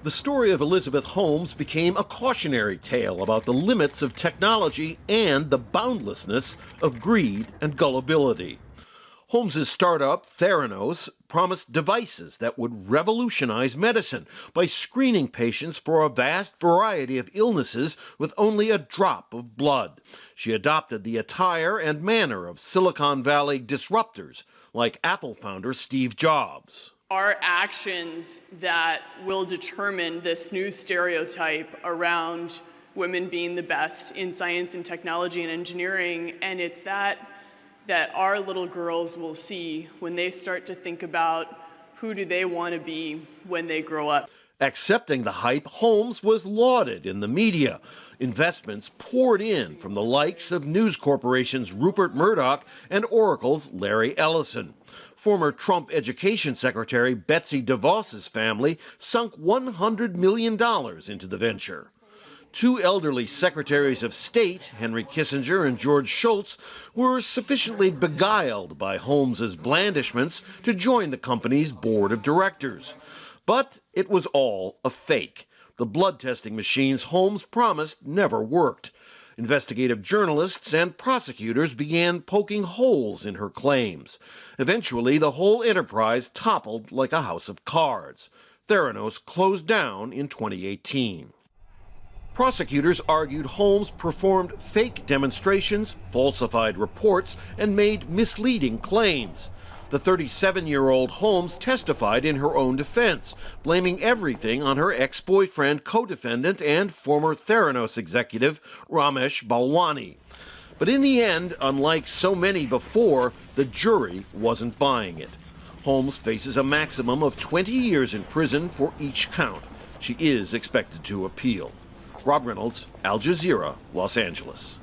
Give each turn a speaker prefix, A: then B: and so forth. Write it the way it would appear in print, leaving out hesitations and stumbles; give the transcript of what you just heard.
A: The story of Elizabeth Holmes became a cautionary tale about the limits of technology and the boundlessness of greed and gullibility. Holmes's startup, Theranos, promised devices that would revolutionize medicine by screening patients for a vast variety of illnesses with only a drop of blood. She adopted the attire and manner of Silicon Valley disruptors like Apple founder Steve Jobs.
B: Our actions that will determine this new stereotype around women being the best in science and technology and engineering, and it's that our little girls will see when they start to think about who do they want to be when they grow up.
A: Accepting the hype, Holmes was lauded in the media. Investments poured in from the likes of News Corporation's Rupert Murdoch and Oracle's Larry Ellison. Former Trump Education Secretary Betsy DeVos's family sunk $100 million into the venture. Two elderly secretaries of state, Henry Kissinger and George Shultz, were sufficiently beguiled by Holmes's blandishments to join the company's board of directors. But it was all a fake. The blood testing machines Holmes promised never worked. Investigative journalists and prosecutors began poking holes in her claims. Eventually, the whole enterprise toppled like a house of cards. Theranos closed down in 2018. Prosecutors argued Holmes performed fake demonstrations, falsified reports, and made misleading claims. The 37-year-old Holmes testified in her own defense, blaming everything on her ex-boyfriend, co-defendant, and former Theranos executive, Ramesh Balwani. But in the end, unlike so many before, the jury wasn't buying it. Holmes faces a maximum of 20 years in prison for each count. She is expected to appeal. Rob Reynolds, Al Jazeera, Los Angeles.